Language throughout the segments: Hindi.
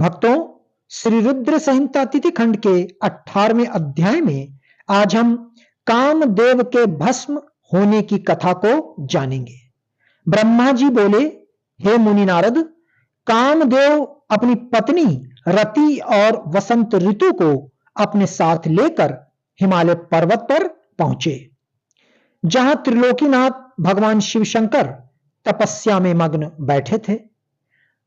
भक्तों, श्री रुद्र संहिता तिथि खंड के 18वें अध्याय में आज हम कामदेव के भस्म होने की कथा को जानेंगे। ब्रह्मा जी बोले, हे मुनि नारद, कामदेव अपनी पत्नी रति और वसंत ऋतु को अपने साथ लेकर हिमालय पर्वत पर पहुंचे, जहां त्रिलोकीनाथ भगवान शिव शंकर तपस्या में मग्न बैठे थे।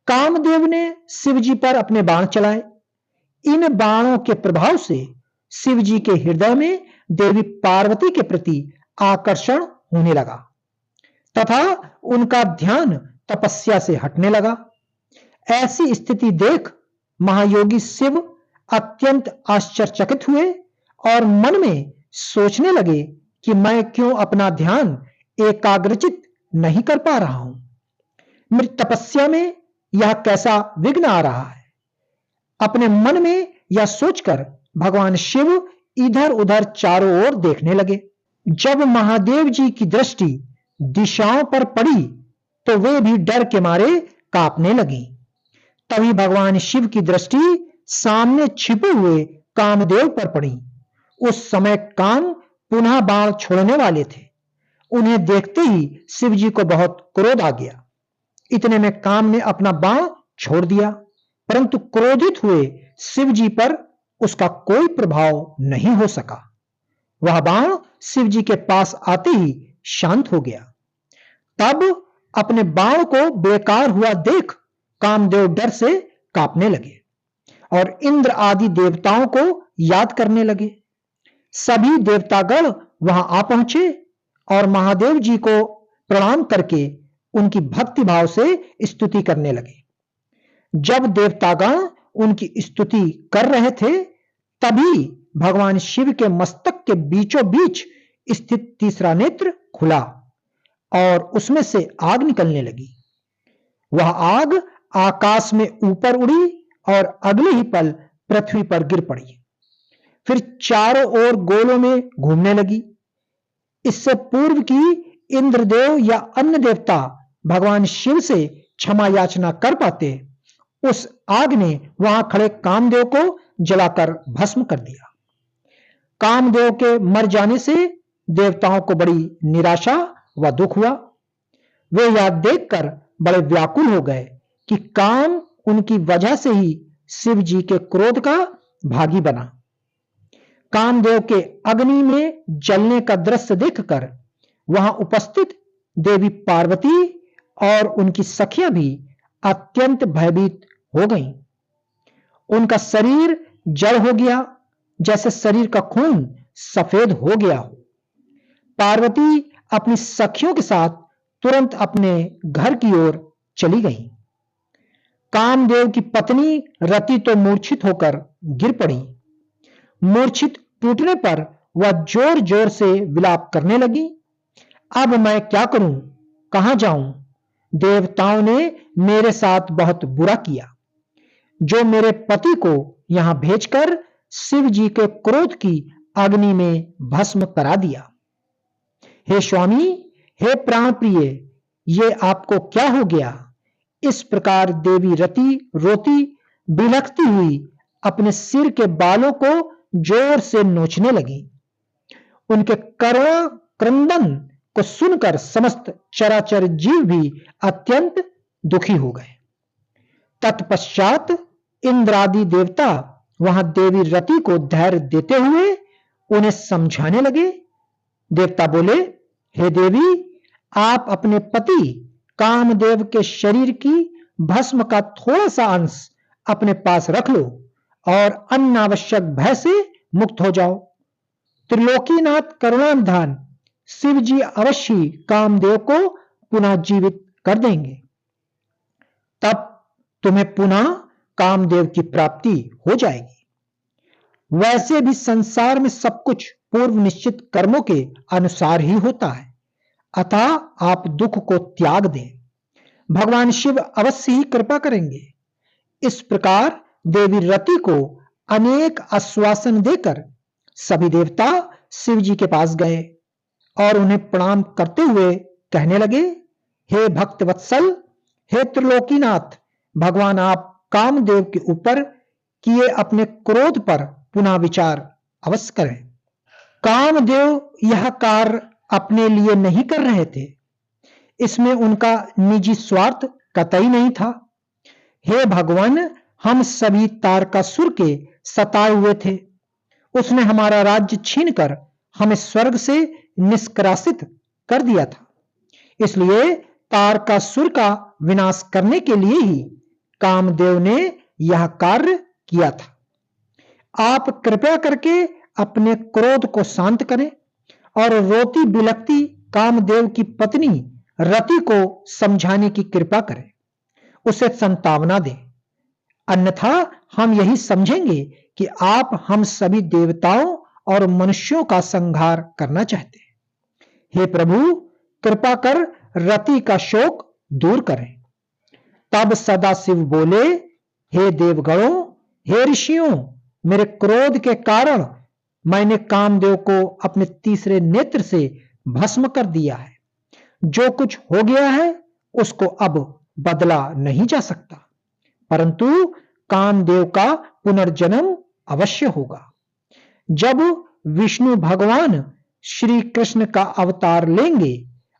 कामदेव ने शिव जी पर अपने बाण चलाए। इन बाणों के प्रभाव से शिव जी के हृदय में देवी पार्वती के प्रति आकर्षण होने लगा तथा उनका ध्यान तपस्या से हटने लगा। ऐसी स्थिति देख महायोगी शिव अत्यंत आश्चर्यचकित हुए और मन में सोचने लगे कि मैं क्यों अपना ध्यान एकाग्रचित नहीं कर पा रहा हूं। मेरी तपस्या में यह कैसा विघ्न आ रहा है। अपने मन में यह सोचकर भगवान शिव इधर उधर चारों ओर देखने लगे। जब महादेव जी की दृष्टि दिशाओं पर पड़ी तो वे भी डर के मारे कांपने लगी। तभी भगवान शिव की दृष्टि सामने छिपे हुए कामदेव पर पड़ी। उस समय काम पुनः बाण छोड़ने वाले थे। उन्हें देखते ही शिव जी को बहुत क्रोध आ गया। इतने में काम ने अपना बाण छोड़ दिया, परंतु क्रोधित हुए शिव जी पर उसका कोई प्रभाव नहीं हो सका। वह बाण शिव जी के पास आते ही शांत हो गया। तब अपने बाण को बेकार हुआ देख कामदेव डर से कांपने लगे और इंद्र आदि देवताओं को याद करने लगे। सभी देवतागण वहां आ पहुंचे और महादेव जी को प्रणाम करके उनकी भक्ति भाव से स्तुति करने लगे। जब देवतागण उनकी स्तुति कर रहे थे, तभी भगवान शिव के मस्तक के बीचों बीच स्थित तीसरा नेत्र खुला और उसमें से आग निकलने लगी। वह आग आकाश में ऊपर उड़ी और अगले ही पल पृथ्वी पर गिर पड़ी। फिर चारों ओर गोलों में घूमने लगी। इससे पूर्व की इंद्रदेव या अन्य देवता भगवान शिव से क्षमा याचना कर पाते, उस आग ने वहां खड़े कामदेव को जलाकर भस्म कर दिया। कामदेव के मर जाने से देवताओं को बड़ी निराशा व दुख हुआ। वे यह देखकर बड़े व्याकुल हो गए कि काम उनकी वजह से ही शिव जी के क्रोध का भागी बना। कामदेव के अग्नि में जलने का दृश्य देखकर वहां उपस्थित देवी पार्वती और उनकी सखियां भी अत्यंत भयभीत हो गईं। उनका शरीर जड़ हो गया, जैसे शरीर का खून सफेद हो गया हो। पार्वती अपनी सखियों के साथ तुरंत अपने घर की ओर चली गई। कामदेव की पत्नी रति तो मूर्छित होकर गिर पड़ी। मूर्छित टूटने पर वह जोर जोर से विलाप करने लगी। अब मैं क्या करूं, कहां जाऊं? देवताओं ने मेरे साथ बहुत बुरा किया, जो मेरे पति को यहां भेजकर शिव जी के क्रोध की अग्नि में भस्म करा दिया। हे स्वामी, हे प्राण प्रिय, ये आपको क्या हो गया? इस प्रकार देवी रति रोती बिलखती हुई अपने सिर के बालों को जोर से नोचने लगी। उनके करुण क्रंदन को सुनकर समस्त चराचर जीव भी अत्यंत दुखी हो गए। तत्पश्चात इंद्रादि देवता वहां देवी रति को धैर्य देते हुए उन्हें समझाने लगे। देवता बोले, हे देवी, आप अपने पति कामदेव के शरीर की भस्म का थोड़ा सा अंश अपने पास रख लो और अनावश्यक भय से मुक्त हो जाओ। त्रिलोकीनाथ करुणानिधान शिव जी अवश्य कामदेव को पुनः जीवित कर देंगे। तब तुम्हें पुनः कामदेव की प्राप्ति हो जाएगी। वैसे भी संसार में सब कुछ पूर्व निश्चित कर्मों के अनुसार ही होता है, अतः आप दुख को त्याग दें। भगवान शिव अवश्य ही कृपा करेंगे। इस प्रकार देवी रति को अनेक आश्वासन देकर सभी देवता शिव जी के पास गए और उन्हें प्रणाम करते हुए कहने लगे, हे भक्त वत्सल, हे त्रिलोकीनाथ, भगवान आप कामदेव के ऊपर किए अपने क्रोध पर पुनः विचार अवश्य करें। कामदेव यह कार्य अपने लिए नहीं कर रहे थे, इसमें उनका निजी स्वार्थ कतई नहीं था। हे भगवान, हम सभी तारकासुर के सताए हुए थे। उसने हमारा राज्य छीनकर हमें स्वर्ग से निष्कासित कर दिया था। इसलिए तारकासुर का विनाश करने के लिए ही कामदेव ने यह कार्य किया था। आप कृपया करके अपने क्रोध को शांत करें और रोती बिलखती कामदेव की पत्नी रति को समझाने की कृपा करें, उसे संतावना दें। अन्यथा हम यही समझेंगे कि आप हम सभी देवताओं और मनुष्यों का संहार करना चाहते हैं। हे प्रभु, कृपा कर रति का शोक दूर करें। तब सदाशिव बोले, हे देवगणों, हे ऋषियों, मेरे क्रोध के कारण मैंने कामदेव को अपने तीसरे नेत्र से भस्म कर दिया है। जो कुछ हो गया है उसको अब बदला नहीं जा सकता, परंतु कामदेव का पुनर्जन्म अवश्य होगा। जब विष्णु भगवान श्री कृष्ण का अवतार लेंगे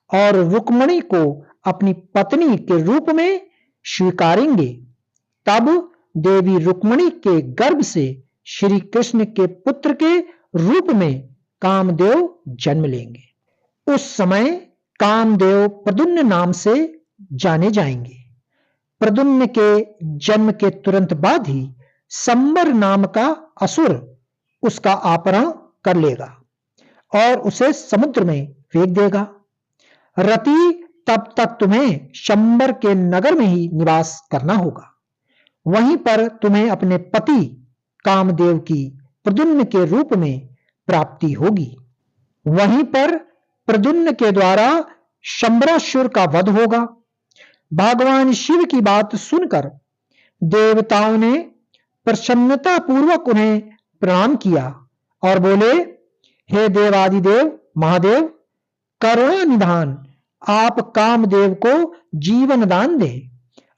और रुक्मिणी को अपनी पत्नी के रूप में स्वीकारेंगे, तब देवी रुक्मिणी के गर्भ से श्री कृष्ण के पुत्र के रूप में कामदेव जन्म लेंगे। उस समय कामदेव प्रद्युम्न नाम से जाने जाएंगे। प्रद्युम्न के जन्म के तुरंत बाद ही संबर नाम का असुर उसका अपहरण कर लेगा और उसे समुद्र में फेंक देगा। रति, तब तक तुम्हें शंबर के नगर में ही निवास करना होगा। वहीं पर तुम्हें अपने पति कामदेव की प्रद्युम्न के रूप में प्राप्ति होगी। वहीं पर प्रद्युम्न के द्वारा शंबरासुर का वध होगा। भगवान शिव की बात सुनकर देवताओं ने प्रसन्नता पूर्वक उन्हें प्रणाम किया और बोले, हे देवादिदेव महादेव, करुणा निधान, आप कामदेव को जीवन दान दे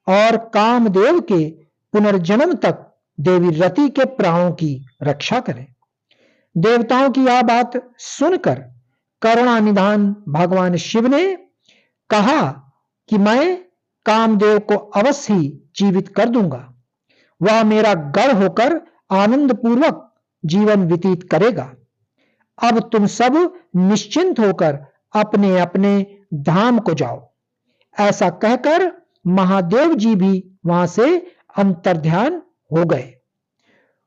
और कामदेव के पुनर्जन्म तक देवी रति के प्राणों की रक्षा करें। देवताओं की यह बात सुनकर करुणा निधान भगवान शिव ने कहा कि मैं कामदेव को अवश्य ही जीवित कर दूंगा। वह मेरा गढ़ होकर आनंद पूर्वक जीवन व्यतीत करेगा। अब तुम सब निश्चिंत होकर अपने अपने धाम को जाओ। ऐसा कहकर महादेव जी भी वहां से अंतर्ध्यान हो गए।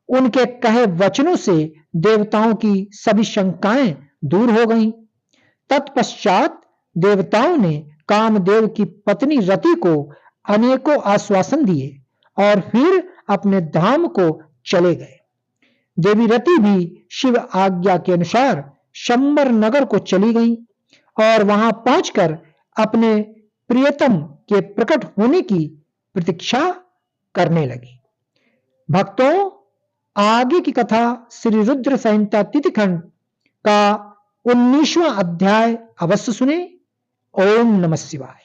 उनके कहे वचनों से देवताओं की सभी शंकाएं दूर हो गईं। तत्पश्चात देवताओं ने कामदेव की पत्नी रति को अनेकों आश्वासन दिए और फिर अपने धाम को चले गए। देवी रति भी शिव आज्ञा के अनुसार शंबर नगर को चली गई और वहां पहुंचकर अपने प्रियतम के प्रकट होने की प्रतीक्षा करने लगी। भक्तों, आगे की कथा श्री रुद्र संहिता तिथिखंड का 19वां अध्याय अवश्य सुने। ओम नमः शिवाय।